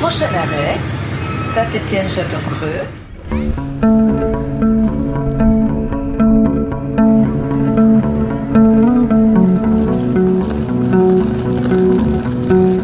Prochain arrêt, Saint-Étienne-Château-Creux.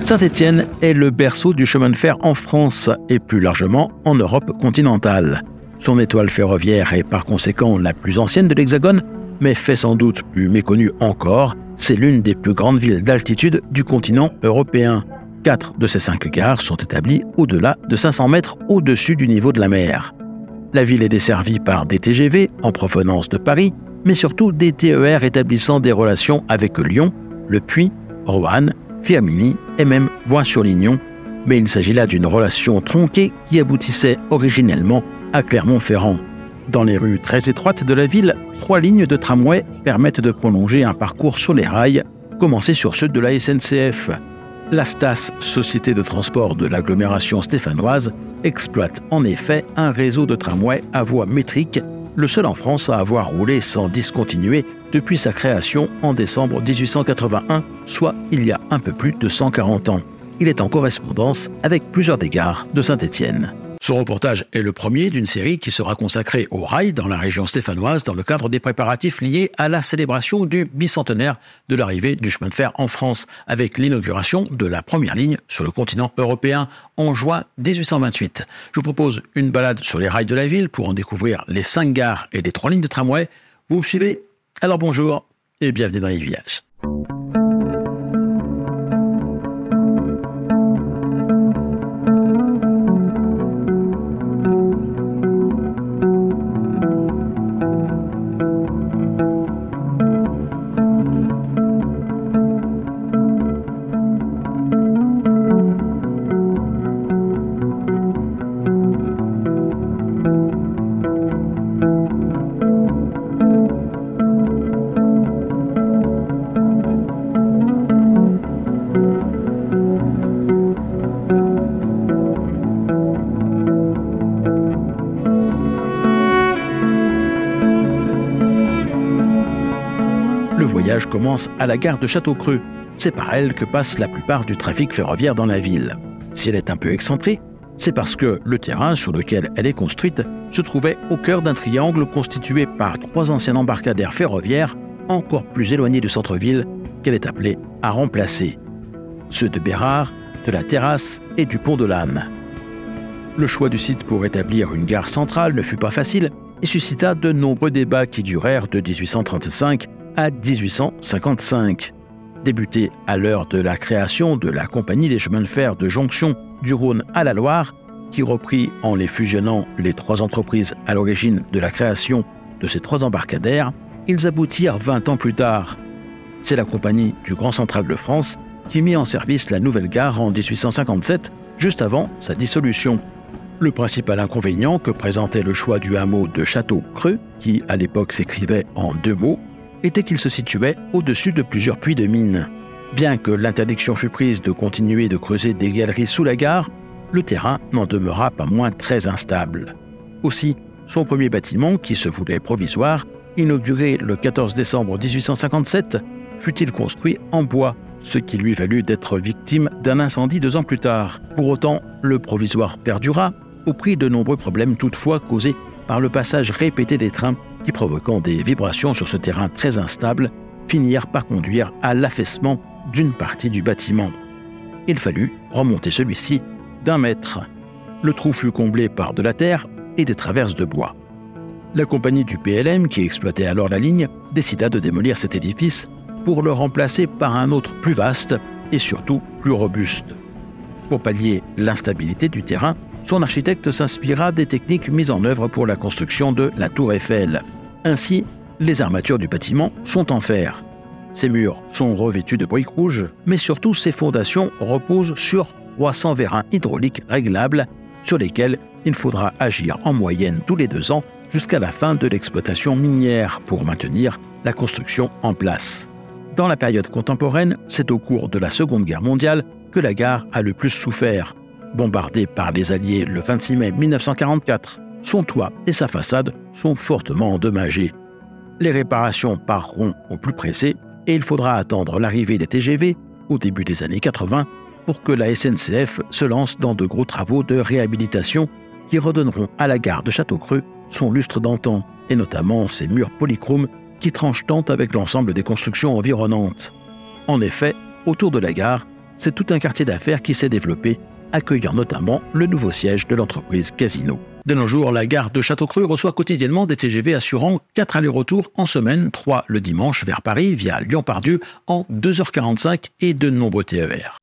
Saint-Étienne est le berceau du chemin de fer en France et plus largement en Europe continentale. Son étoile ferroviaire est par conséquent la plus ancienne de l'Hexagone, mais fait sans doute plus méconnue encore, c'est l'une des plus grandes villes d'altitude du continent européen. 4 de ces 5 gares sont établies au-delà de 500 mètres au-dessus du niveau de la mer. La ville est desservie par des TGV en provenance de Paris, mais surtout des TER établissant des relations avec Lyon, Le Puy, Roanne, Firminy et même Bois-sur-Lignon, mais il s'agit là d'une relation tronquée qui aboutissait originellement à Clermont-Ferrand. Dans les rues très étroites de la ville, 3 lignes de tramway permettent de prolonger un parcours sur les rails, commencé sur ceux de la SNCF. La STAS, société de transport de l'agglomération stéphanoise, exploite en effet un réseau de tramway à voie métrique, le seul en France à avoir roulé sans discontinuer depuis sa création en décembre 1881, soit il y a un peu plus de 140 ans. Il est en correspondance avec plusieurs des gares de Saint-Étienne. Ce reportage est le premier d'une série qui sera consacrée au rail dans la région stéphanoise dans le cadre des préparatifs liés à la célébration du bicentenaire de l'arrivée du chemin de fer en France, avec l'inauguration de la première ligne sur le continent européen en juin 1828. Je vous propose une balade sur les rails de la ville pour en découvrir les 5 gares et les 3 lignes de tramway. Vous me suivez ? Alors bonjour et bienvenue dans les villages. Le voyage commence à la gare de Château-Creux. C'est par elle que passe la plupart du trafic ferroviaire dans la ville. Si elle est un peu excentrée, c'est parce que le terrain sur lequel elle est construite se trouvait au cœur d'un triangle constitué par 3 anciens embarcadères ferroviaires encore plus éloignés du centre-ville qu'elle est appelée à remplacer. Ceux de Bérard, de la Terrasse et du Pont de l'Âne. Le choix du site pour établir une gare centrale ne fut pas facile et suscita de nombreux débats qui durèrent de 1835 à 1855. Débuté à l'heure de la création de la Compagnie des chemins de fer de jonction du Rhône à la Loire, qui reprit en les fusionnant les 3 entreprises à l'origine de la création de ces 3 embarcadères, ils aboutirent 20 ans plus tard. C'est la Compagnie du Grand Central de France qui mit en service la nouvelle gare en 1857, juste avant sa dissolution. Le principal inconvénient que présentait le choix du hameau de Château-Creux, qui à l'époque s'écrivait en 2 mots, était qu'il se situait au-dessus de plusieurs puits de mines. Bien que l'interdiction fût prise de continuer de creuser des galeries sous la gare, le terrain n'en demeura pas moins très instable. Aussi, son premier bâtiment, qui se voulait provisoire, inauguré le 14 décembre 1857, fut-il construit en bois, ce qui lui valut d'être victime d'un incendie 2 ans plus tard. Pour autant, le provisoire perdura, au prix de nombreux problèmes toutefois causés par le passage répété des trains qui, provoquant des vibrations sur ce terrain très instable, finirent par conduire à l'affaissement d'une partie du bâtiment. Il fallut remonter celui-ci d'1 mètre. Le trou fut comblé par de la terre et des traverses de bois. La compagnie du PLM, qui exploitait alors la ligne, décida de démolir cet édifice pour le remplacer par un autre plus vaste et surtout plus robuste. Pour pallier l'instabilité du terrain, son architecte s'inspira des techniques mises en œuvre pour la construction de la Tour Eiffel. Ainsi, les armatures du bâtiment sont en fer. Ses murs sont revêtus de briques rouges, mais surtout ses fondations reposent sur 300 vérins hydrauliques réglables sur lesquels il faudra agir en moyenne tous les 2 ans jusqu'à la fin de l'exploitation minière pour maintenir la construction en place. Dans la période contemporaine, c'est au cours de la Seconde Guerre mondiale que la gare a le plus souffert. Bombardée par les Alliés le 26 mai 1944, son toit et sa façade sont fortement endommagés. Les réparations pareront au plus pressé et il faudra attendre l'arrivée des TGV au début des années 80 pour que la SNCF se lance dans de gros travaux de réhabilitation qui redonneront à la gare de Château-Creux son lustre d'antan, et notamment ses murs polychromes qui tranchent tant avec l'ensemble des constructions environnantes. En effet, autour de la gare, c'est tout un quartier d'affaires qui s'est développé, accueillant notamment le nouveau siège de l'entreprise Casino. De nos jours, la gare de Château-Creux reçoit quotidiennement des TGV assurant 4 allers-retours en semaine, 3 le dimanche vers Paris via Lyon-Pardieu en 2h45 et de nombreux TER.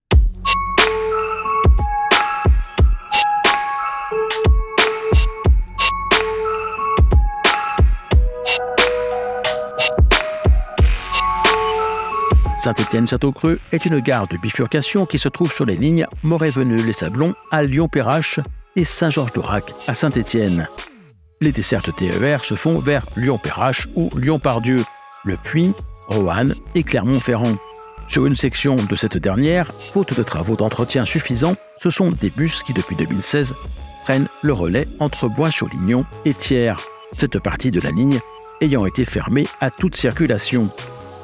Saint-Étienne-Château-Creux est une gare de bifurcation qui se trouve sur les lignes Moret-Veneux-les-Sablons à Lyon-Perrache et Saint-Georges-d'Aurac à Saint-Étienne. Les dessertes TER se font vers Lyon-Perrache ou Lyon-Pardieu, Le Puy, Roanne et Clermont-Ferrand. Sur une section de cette dernière, faute de travaux d'entretien suffisants, ce sont des bus qui depuis 2016 prennent le relais entre Bois-sur-Lignon et Thiers, cette partie de la ligne ayant été fermée à toute circulation.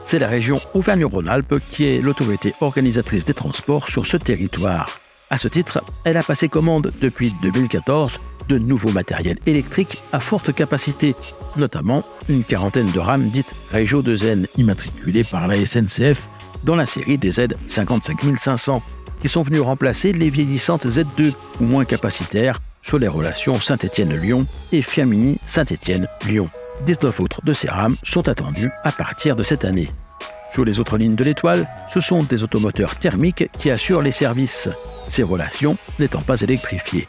C'est la région Auvergne-Rhône-Alpes qui est l'autorité organisatrice des transports sur ce territoire. À ce titre, elle a passé commande depuis 2014 de nouveaux matériels électriques à forte capacité, notamment une quarantaine de rames dites Régio 2N immatriculées par la SNCF dans la série des Z 55500, qui sont venues remplacer les vieillissantes Z2 ou moins capacitaires sur les relations Saint-Étienne-Lyon et Firminy-Saint-Étienne-Lyon. 19 autres de ces rames sont attendues à partir de cette année. Sur les autres lignes de l'Étoile, ce sont des automoteurs thermiques qui assurent les services, ces relations n'étant pas électrifiées.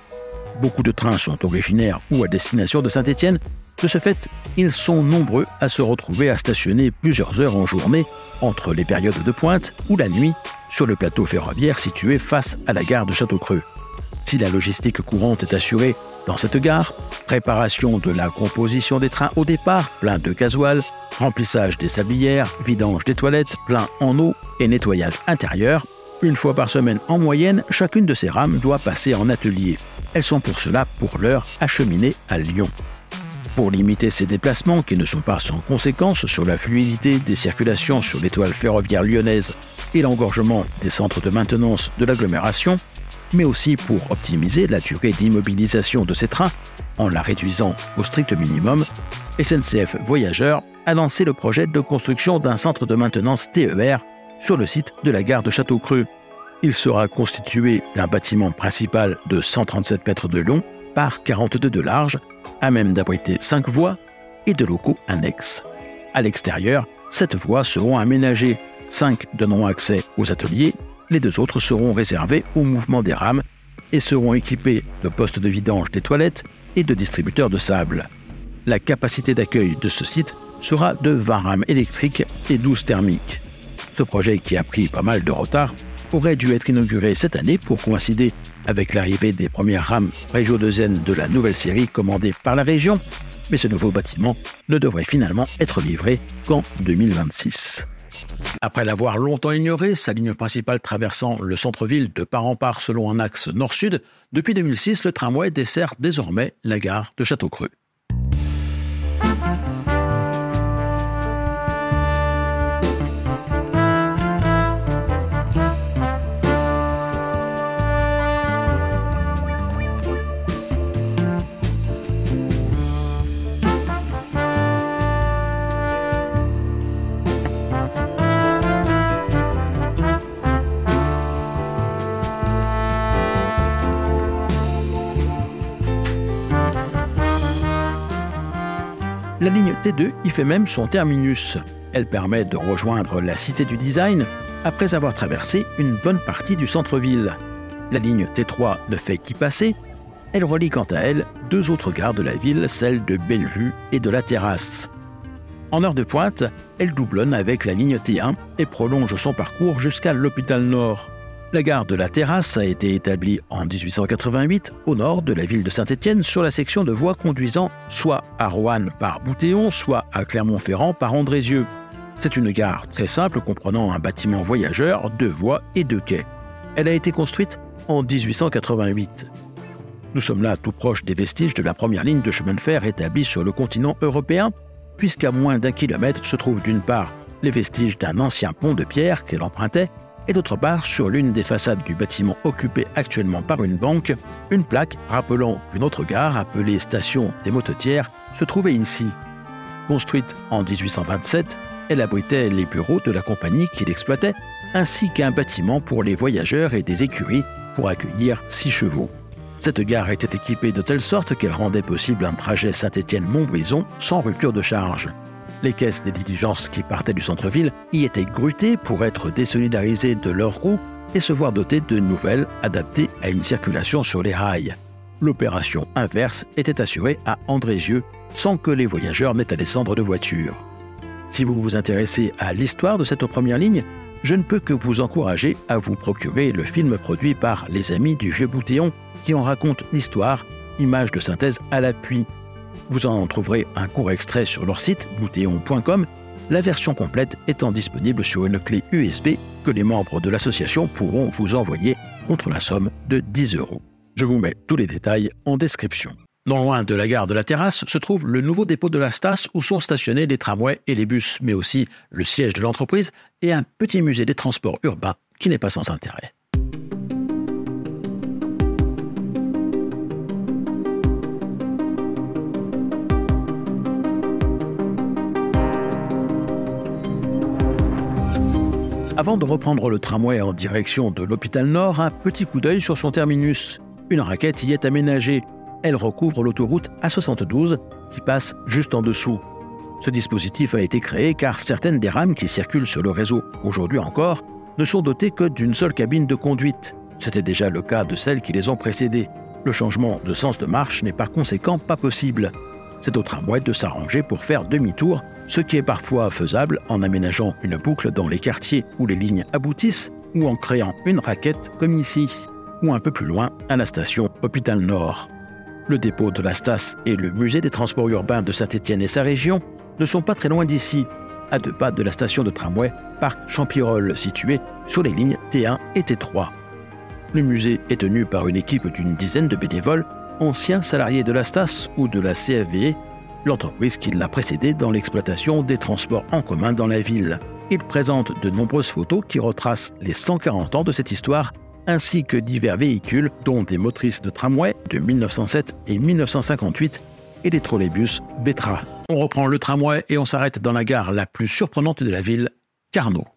Beaucoup de trains sont originaires ou à destination de Saint-Étienne. De ce fait, ils sont nombreux à se retrouver à stationner plusieurs heures en journée, entre les périodes de pointe ou la nuit, sur le plateau ferroviaire situé face à la gare de Château-Creux. Si la logistique courante est assurée dans cette gare, préparation de la composition des trains au départ, plein de gasoil, remplissage des sablières, vidange des toilettes, plein en eau et nettoyage intérieur, une fois par semaine en moyenne, chacune de ces rames doit passer en atelier. Elles sont pour cela, pour l'heure, acheminées à Lyon. Pour limiter ces déplacements qui ne sont pas sans conséquences sur la fluidité des circulations sur l'étoile ferroviaire lyonnaise et l'engorgement des centres de maintenance de l'agglomération, mais aussi pour optimiser la durée d'immobilisation de ces trains en la réduisant au strict minimum, SNCF Voyageurs a lancé le projet de construction d'un centre de maintenance TER sur le site de la gare de Château-Creux. Il sera constitué d'un bâtiment principal de 137 mètres de long par 42 de large, à même d'abriter 5 voies et de locaux annexes. À l'extérieur, 7 voies seront aménagées, 5 donneront accès aux ateliers, les 2 autres seront réservés au mouvement des rames et seront équipés de postes de vidange des toilettes et de distributeurs de sable. La capacité d'accueil de ce site sera de 20 rames électriques et 12 thermiques. Ce projet, qui a pris pas mal de retard, aurait dû être inauguré cette année pour coïncider avec l'arrivée des premières rames Régio 2N de la nouvelle série commandée par la région, mais ce nouveau bâtiment ne devrait finalement être livré qu'en 2026. Après l'avoir longtemps ignoré, sa ligne principale traversant le centre-ville de part en part selon un axe nord-sud, depuis 2006, le tramway dessert désormais la gare de Château-Creux. La ligne T2 y fait même son terminus. Elle permet de rejoindre la Cité du Design après avoir traversé une bonne partie du centre-ville. La ligne T3 ne fait qu'y passer. Elle relie quant à elle 2 autres gares de la ville, celles de Bellevue et de la Terrasse. En heure de pointe, elle doublonne avec la ligne T1 et prolonge son parcours jusqu'à l'Hôpital Nord. La gare de la Terrasse a été établie en 1888 au nord de la ville de Saint-Étienne sur la section de voies conduisant soit à Roanne par Boutéon, soit à Clermont-Ferrand par Andrézieux. C'est une gare très simple comprenant un bâtiment voyageur, 2 voies et 2 quais. Elle a été construite en 1888. Nous sommes là tout proche des vestiges de la première ligne de chemin de fer établie sur le continent européen, puisqu'à moins d'1 kilomètre se trouvent d'une part les vestiges d'un ancien pont de pierre qu'elle empruntait, et d'autre part, sur l'une des façades du bâtiment occupé actuellement par une banque, une plaque rappelant qu'une autre gare, appelée Station des Mototières, se trouvait ici. Construite en 1827, elle abritait les bureaux de la compagnie qui l'exploitait, ainsi qu'un bâtiment pour les voyageurs et des écuries pour accueillir 6 chevaux. Cette gare était équipée de telle sorte qu'elle rendait possible un trajet Saint-Étienne-Montbrison sans rupture de charge. Les caisses des diligences qui partaient du centre-ville y étaient grutées pour être désolidarisées de leurs roues et se voir dotées de nouvelles adaptées à une circulation sur les rails. L'opération inverse était assurée à Andrézieux sans que les voyageurs n'aient à descendre de voiture. Si vous vous intéressez à l'histoire de cette première ligne, je ne peux que vous encourager à vous procurer le film produit par les amis du Vieux Boutéon qui en raconte l'histoire, images de synthèse à l'appui. Vous en trouverez un court extrait sur leur site boutéon.com, la version complète étant disponible sur une clé USB que les membres de l'association pourront vous envoyer contre la somme de 10 €. Je vous mets tous les détails en description. Non loin de la gare de la Terrasse se trouve le nouveau dépôt de la Stas où sont stationnés les tramways et les bus, mais aussi le siège de l'entreprise et un petit musée des transports urbains qui n'est pas sans intérêt. Avant de reprendre le tramway en direction de l'hôpital Nord, un petit coup d'œil sur son terminus. Une raquette y est aménagée. Elle recouvre l'autoroute A72 qui passe juste en dessous. Ce dispositif a été créé car certaines des rames qui circulent sur le réseau aujourd'hui encore ne sont dotées que d'une seule cabine de conduite. C'était déjà le cas de celles qui les ont précédées. Le changement de sens de marche n'est par conséquent pas possible. C'est au tramway de s'arranger pour faire demi-tour, ce qui est parfois faisable en aménageant une boucle dans les quartiers où les lignes aboutissent ou en créant une raquette comme ici, ou un peu plus loin à la station Hôpital Nord. Le dépôt de la Stas et le musée des transports urbains de Saint-Étienne et sa région ne sont pas très loin d'ici, à 2 pas de la station de tramway Parc Champirol, située sur les lignes T1 et T3. Le musée est tenu par une équipe d'une dizaine de bénévoles, anciens salariés de la Stas ou de la CFVE, l'entreprise qui l'a précédé dans l'exploitation des transports en commun dans la ville. Il présente de nombreuses photos qui retracent les 140 ans de cette histoire, ainsi que divers véhicules, dont des motrices de tramway de 1907 et 1958 et des trolleybus Betra. On reprend le tramway et on s'arrête dans la gare la plus surprenante de la ville, Carnot.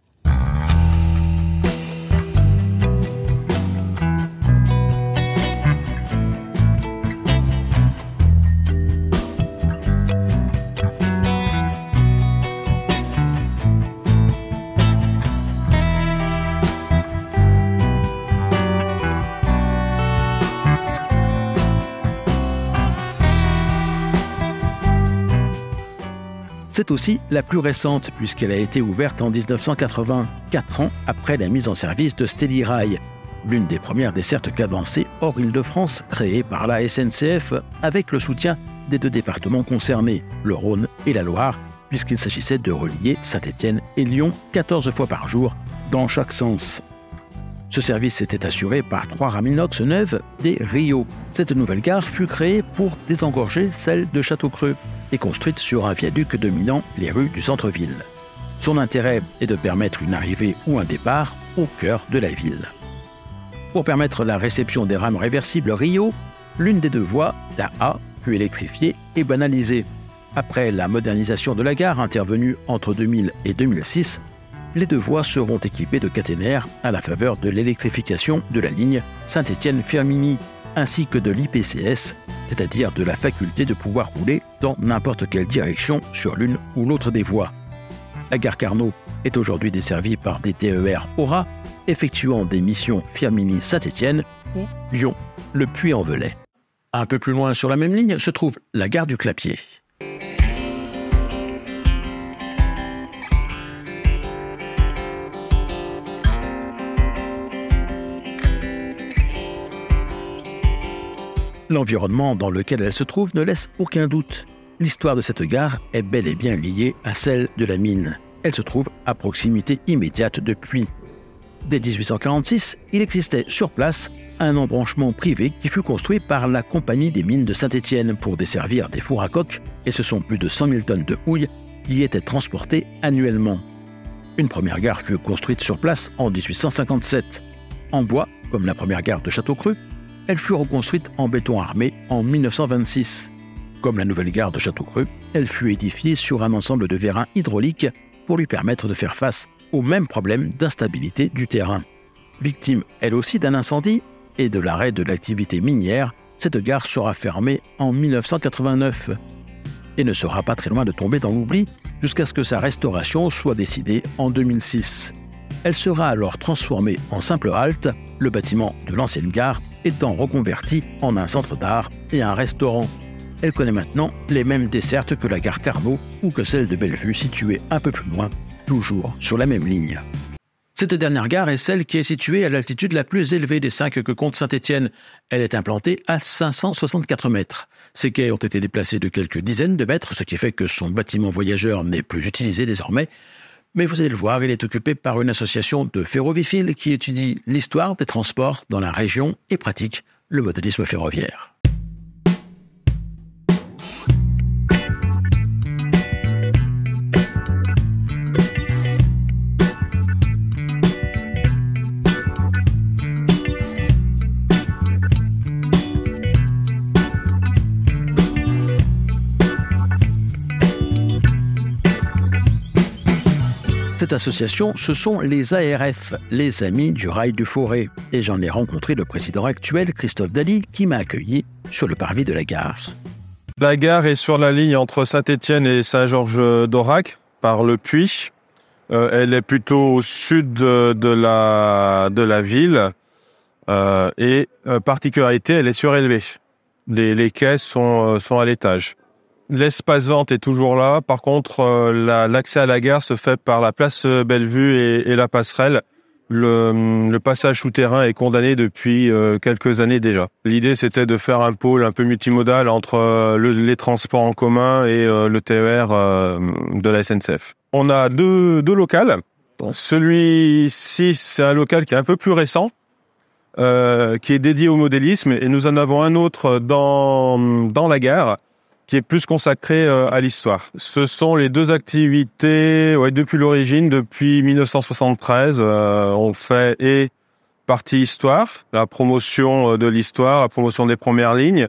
C'est aussi la plus récente puisqu'elle a été ouverte en 1980, 4 ans après la mise en service de Stélirail, l'une des premières dessertes cadencées hors Île-de-France créée par la SNCF avec le soutien des 2 départements concernés, le Rhône et la Loire, puisqu'il s'agissait de relier Saint-Étienne et Lyon 14 fois par jour dans chaque sens. Ce service était assuré par 3 rames inox neuves des Rio. Cette nouvelle gare fut créée pour désengorger celle de Château-Creux et construite sur un viaduc dominant les rues du centre-ville. Son intérêt est de permettre une arrivée ou un départ au cœur de la ville. Pour permettre la réception des rames réversibles Rio, l'une des 2 voies, la A, fut électrifiée et banalisée. Après la modernisation de la gare intervenue entre 2000 et 2006, les 2 voies seront équipées de caténaires à la faveur de l'électrification de la ligne Saint-Étienne-Firminy, ainsi que de l'IPCS, c'est-à-dire de la faculté de pouvoir rouler dans n'importe quelle direction sur l'une ou l'autre des voies. La gare Carnot est aujourd'hui desservie par des TER Aura, effectuant des missions Firminy-Saint-Étienne ou Lyon-Le Puy-en-Velay. Un peu plus loin sur la même ligne se trouve la gare du Clapier. L'environnement dans lequel elle se trouve ne laisse aucun doute. L'histoire de cette gare est bel et bien liée à celle de la mine. Elle se trouve à proximité immédiate de Puy. Dès 1846, il existait sur place un embranchement privé qui fut construit par la Compagnie des mines de Saint-Étienne pour desservir des fours à coke, et ce sont plus de 100 000 tonnes de houille qui y étaient transportées annuellement. Une première gare fut construite sur place en 1857. En bois, comme la première gare de Château-Creux, elle fut reconstruite en béton armé en 1926. Comme la nouvelle gare de Château-Creux, elle fut édifiée sur un ensemble de vérins hydrauliques pour lui permettre de faire face au même problème d'instabilité du terrain. Victime elle aussi d'un incendie et de l'arrêt de l'activité minière, cette gare sera fermée en 1989 et ne sera pas très loin de tomber dans l'oubli jusqu'à ce que sa restauration soit décidée en 2006. Elle sera alors transformée en simple halte, le bâtiment de l'ancienne gare étant reconverti en un centre d'art et un restaurant. Elle connaît maintenant les mêmes dessertes que la gare Carnot ou que celle de Bellevue située un peu plus loin, toujours sur la même ligne. Cette dernière gare est celle qui est située à l'altitude la plus élevée des 5 que compte Saint-Étienne. Elle est implantée à 564 mètres. Ses quais ont été déplacés de quelques dizaines de mètres, ce qui fait que son bâtiment voyageur n'est plus utilisé désormais. Mais vous allez le voir, il est occupé par une association de ferroviphiles qui étudie l'histoire des transports dans la région et pratique le modélisme ferroviaire. Cette association, ce sont les ARF, les Amis du Rail du Forêt. Et j'en ai rencontré le président actuel, Christophe Daly, qui m'a accueilli sur le parvis de la gare. La gare est sur la ligne entre Saint-Étienne et Saint-Georges-d'Aurac, par le Puy. Elle est plutôt au sud de la ville. Particularité, elle est surélevée. Les quais sont à l'étage. L'espace vente est toujours là. Par contre, l'accès à la gare se fait par la place Bellevue et la passerelle. Le passage souterrain est condamné depuis quelques années déjà. L'idée, c'était de faire un pôle un peu multimodal entre les transports en commun et le TER de la SNCF. On a deux locals. Celui-ci, c'est un local qui est un peu plus récent, qui est dédié au modélisme. Et nous en avons un autre dans la gare, qui est plus consacré à l'histoire. Ce sont les deux activités depuis l'origine, depuis 1973. On fait et partie histoire, la promotion de l'histoire, la promotion des premières lignes,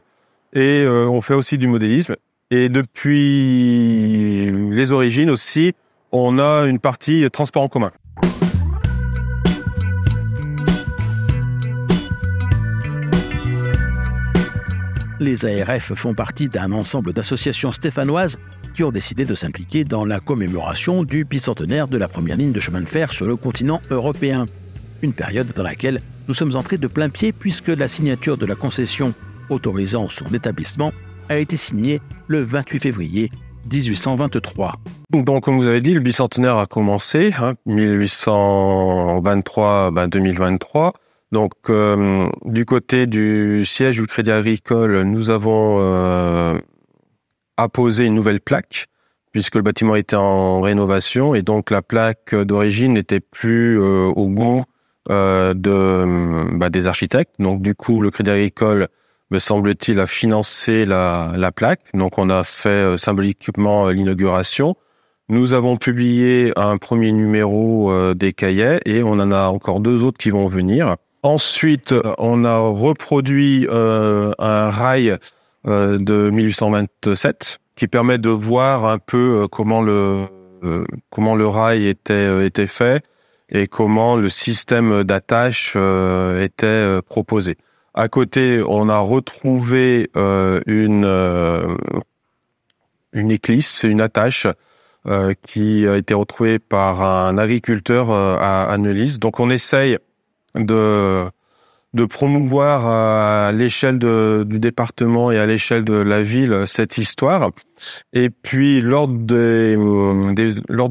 et on fait aussi du modélisme. Et depuis les origines aussi, on a une partie transport en commun. Les ARF font partie d'un ensemble d'associations stéphanoises qui ont décidé de s'impliquer dans la commémoration du bicentenaire de la première ligne de chemin de fer sur le continent européen. Une période dans laquelle nous sommes entrés de plein pied puisque la signature de la concession autorisant son établissement a été signée le 28 février 1823. Donc, comme vous avez dit, le bicentenaire a commencé, 1823-2023. Donc, du côté du siège du Crédit Agricole, nous avons apposé une nouvelle plaque, puisque le bâtiment était en rénovation, et donc la plaque d'origine n'était plus au goût des architectes. Donc, du coup, le Crédit Agricole, me semble-t-il, a financé la plaque. Donc, on a fait symboliquement l'inauguration. Nous avons publié un premier numéro des cahiers, et on en a encore 2 autres qui vont venir. Ensuite, on a reproduit un rail de 1827 qui permet de voir un peu comment le rail était fait et comment le système d'attache était proposé. À côté, on a retrouvé une éclisse, une attache qui a été retrouvée par un agriculteur à Neuilly. Donc, on essaye de promouvoir à l'échelle du département et à l'échelle de la ville cette histoire. Et puis lors de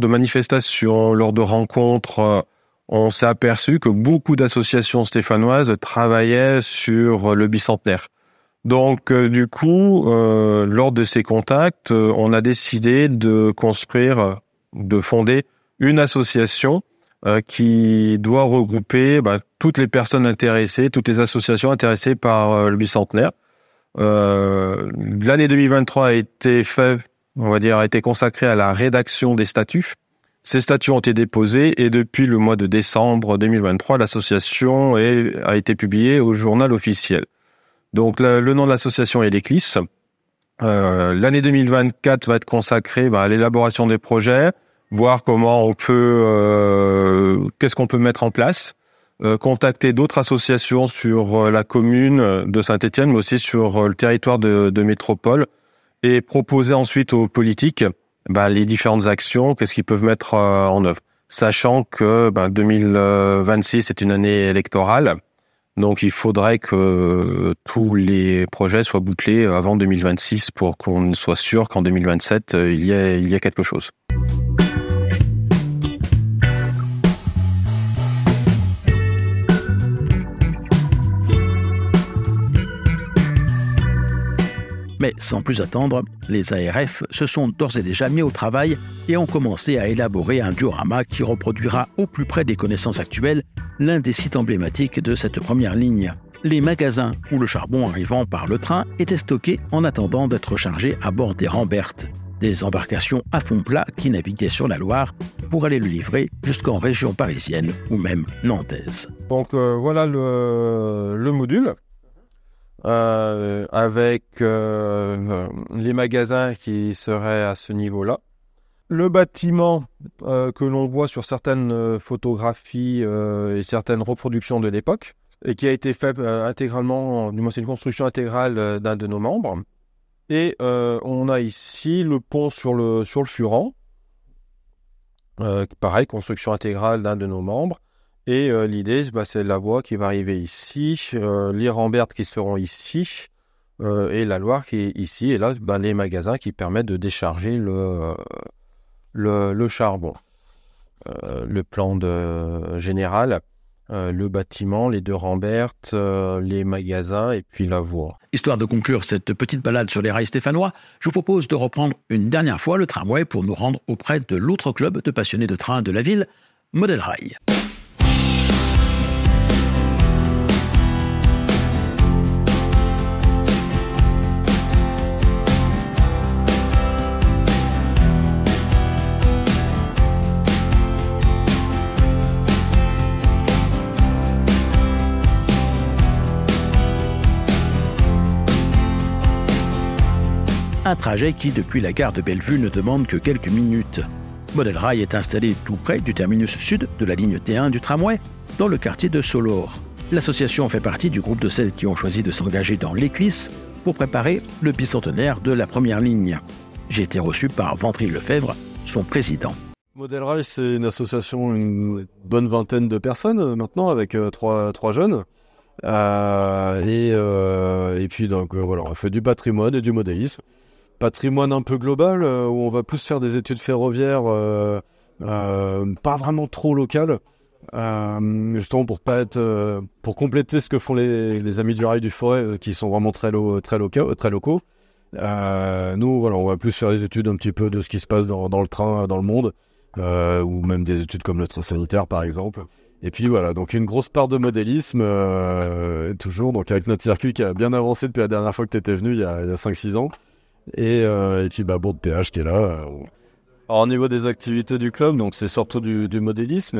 manifestations, lors de rencontres, on s'est aperçu que beaucoup d'associations stéphanoises travaillaient sur le bicentenaire. Donc du coup, lors de ces contacts, on a décidé de fonder une association qui doit regrouper toutes les personnes intéressées, toutes les associations intéressées par le bicentenaire. L'année 2023 a été consacrée à la rédaction des statuts. Ces statuts ont été déposés et depuis le mois de décembre 2023, l'association a été publiée au journal officiel. Donc le nom de l'association est l'Eclis. L'année 2024 va être consacrée à l'élaboration des projets, voir comment on peut, qu'est-ce qu'on peut mettre en place, contacter d'autres associations sur la commune de Saint-Étienne, mais aussi sur le territoire de métropole, et proposer ensuite aux politiques les différentes actions, qu'est-ce qu'ils peuvent mettre en œuvre. Sachant que 2026 est une année électorale, donc il faudrait que tous les projets soient bouclés avant 2026 pour qu'on soit sûr qu'en 2027, il y a quelque chose. Mais sans plus attendre, les ARF se sont d'ores et déjà mis au travail et ont commencé à élaborer un diorama qui reproduira au plus près des connaissances actuelles l'un des sites emblématiques de cette première ligne. Les magasins où le charbon arrivant par le train était stocké en attendant d'être chargé à bord des Ramberts, des embarcations à fond plat qui naviguaient sur la Loire pour aller le livrer jusqu'en région parisienne ou même nantaise. Donc voilà le module. Avec les magasins qui seraient à ce niveau-là. Le bâtiment que l'on voit sur certaines photographies et certaines reproductions de l'époque, et qui a été fait intégralement, du moins c'est une construction intégrale d'un de nos membres. Et on a ici le pont sur le Furan, pareil, construction intégrale d'un de nos membres. Et l'idée, c'est la voie qui va arriver ici, les Ramberts qui seront ici, et la Loire qui est ici. Et là, les magasins qui permettent de décharger le charbon. Le plan général, le bâtiment, les deux Ramberts, les magasins et puis la voie. Histoire de conclure cette petite balade sur les rails stéphanois, je vous propose de reprendre une dernière fois le tramway pour nous rendre auprès de l'autre club de passionnés de train de la ville, Model Rail. Un trajet qui, depuis la gare de Bellevue, ne demande que quelques minutes. Model Rail est installé tout près du terminus sud de la ligne T1 du tramway, dans le quartier de Solor. L'association fait partie du groupe de celles qui ont choisi de s'engager dans l'Eclis pour préparer le bicentenaire de la première ligne. J'ai été reçu par Ventry Lefebvre, son président. Model Rail, c'est une association, une bonne vingtaine de personnes maintenant, avec trois jeunes. Et puis donc voilà, on fait du patrimoine et du modélisme. Patrimoine un peu global, où on va plus faire des études ferroviaires, pas vraiment trop locales, justement pour compléter ce que font les amis du rail du Forêt, qui sont vraiment très locaux. Nous, voilà, on va plus faire des études un petit peu de ce qui se passe dans le train, dans le monde, ou même des études comme le train sanitaire, par exemple. Et puis voilà, donc une grosse part de modélisme, toujours, donc avec notre circuit qui a bien avancé depuis la dernière fois que tu étais venu, il y a 5-6 ans. Et puis Bourg de Péage qui est là. Alors, au niveau des activités du club, donc c'est surtout du modélisme.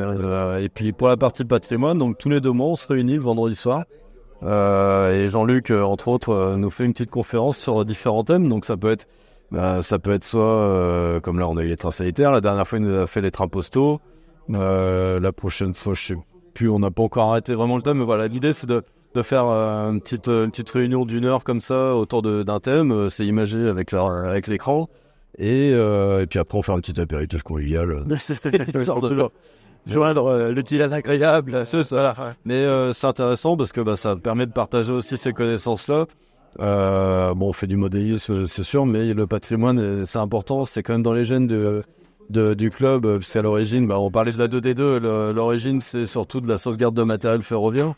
Et puis pour la partie patrimoine, donc tous les 2 mois, on se réunit le vendredi soir. Et Jean-Luc, entre autres, nous fait une petite conférence sur différents thèmes. Donc ça peut être soit, comme là on a eu les trains sanitaires, la dernière fois il nous a fait les trains postaux. La prochaine fois, je sais plus, on n'a pas encore arrêté vraiment le thème. Mais voilà, l'idée c'est de faire une petite réunion d'1 heure comme ça autour d'un thème, c'est imagé avec l'écran, et puis après on fait un petit apéritif convivial. Joindre l'utile à l'agréable, c'est ça. Mais c'est intéressant parce que ça permet de partager aussi ces connaissances-là. On fait du modélisme, c'est sûr, mais le patrimoine, c'est important, c'est quand même dans les gènes du club, puisqu'à l'origine, on parlait de la 2D2, l'origine c'est surtout de la sauvegarde de matériel ferroviaire.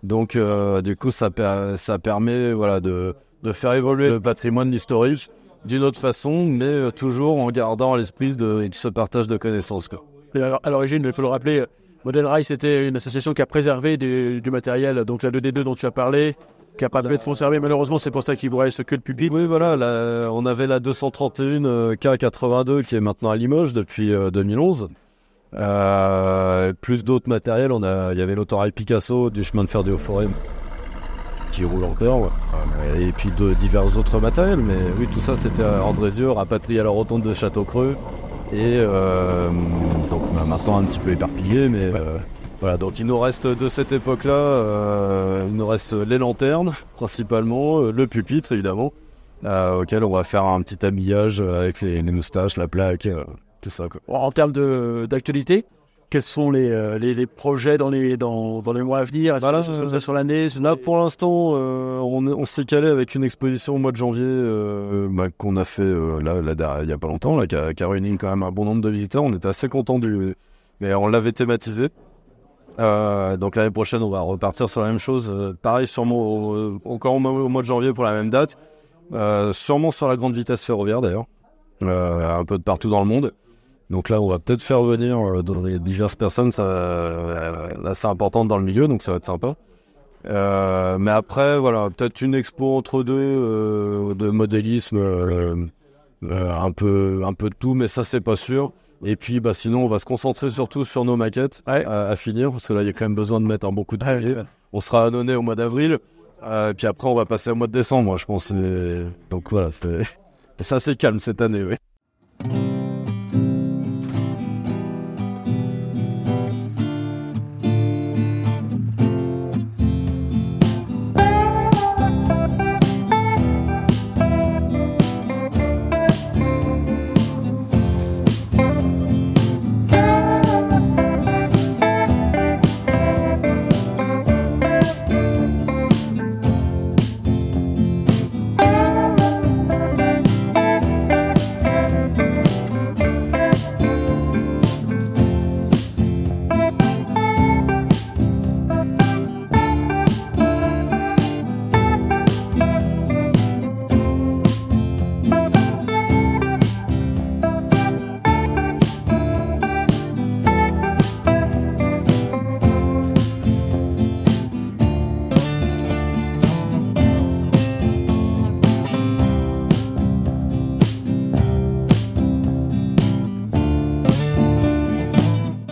Donc du coup ça permet de faire évoluer le patrimoine historique d'une autre façon, mais toujours en gardant à l'esprit de ce partage de connaissances. Et alors, à l'origine, il faut le rappeler, Model Rail c'était une association qui a préservé du matériel, donc la 2D2 dont tu as parlé, qui n'a pas pu être conservée, malheureusement c'est pour ça qu'il vous reste que le pupitre. Oui voilà, on avait la 231 K82 qui est maintenant à Limoges depuis 2011. Plus d'autres matériels, il y avait l'autorail Picasso du chemin de fer des Hauts-Forêts qui roule encore, et puis de divers autres matériels. Mais oui, tout ça c'était à Andrézieux, rapatrié à la rotonde de Château-Creux, et donc maintenant un petit peu éparpillé, mais voilà. Donc il nous reste de cette époque-là, il nous reste les lanternes principalement, le pupitre évidemment, auquel on va faire un petit habillage avec les moustaches, la plaque, tout ça, quoi. En termes d'actualité, quels sont les projets dans les mois à venir? Est-ce que c'est comme ça sur l'année? Là, pour l'instant, on s'est calé avec une exposition au mois de janvier qu'on a fait il n'y a pas longtemps, là, qui a réuni quand même un bon nombre de visiteurs. On était assez contents mais on l'avait thématisé. Donc l'année prochaine, on va repartir sur la même chose. Pareil, sûrement encore au mois de janvier pour la même date. Sûrement sur la grande vitesse ferroviaire d'ailleurs, un peu de partout dans le monde. Donc là, on va peut-être faire venir diverses personnes assez importantes dans le milieu, donc ça va être sympa. Mais après, voilà, peut-être une expo entre deux de modélisme, un peu de tout, mais ça, c'est pas sûr. Et puis, sinon, on va se concentrer surtout sur nos maquettes à finir, parce que là, il y a quand même besoin de mettre un bon coup de pied. On sera annonné au mois d'avril, puis après, on va passer au mois de décembre, moi, je pense. Donc voilà, c'est assez calme cette année, oui.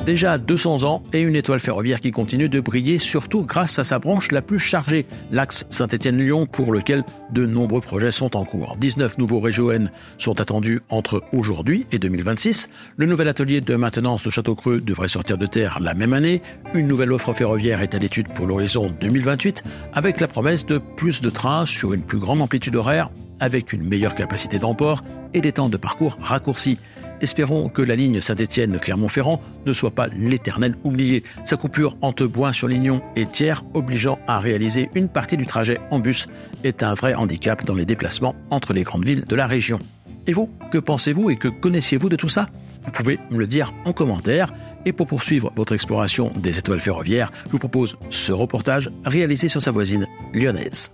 Déjà 200 ans et une étoile ferroviaire qui continue de briller, surtout grâce à sa branche la plus chargée, l'axe Saint-Étienne-Lyon, pour lequel de nombreux projets sont en cours. 19 nouveaux RegioN sont attendus entre aujourd'hui et 2026. Le nouvel atelier de maintenance de Château-Creux devrait sortir de terre la même année. Une nouvelle offre ferroviaire est à l'étude pour l'horizon 2028, avec la promesse de plus de trains sur une plus grande amplitude horaire, avec une meilleure capacité d'emport et des temps de parcours raccourcis. Espérons que la ligne Saint-Étienne-Clermont-Ferrand ne soit pas l'éternel oublié. Sa coupure entre Boin-sur-Lignon et Thiers, obligeant à réaliser une partie du trajet en bus, est un vrai handicap dans les déplacements entre les grandes villes de la région. Et vous, que pensez-vous et que connaissiez-vous de tout ça? Vous pouvez me le dire en commentaire. Et pour poursuivre votre exploration des étoiles ferroviaires, je vous propose ce reportage réalisé sur sa voisine lyonnaise.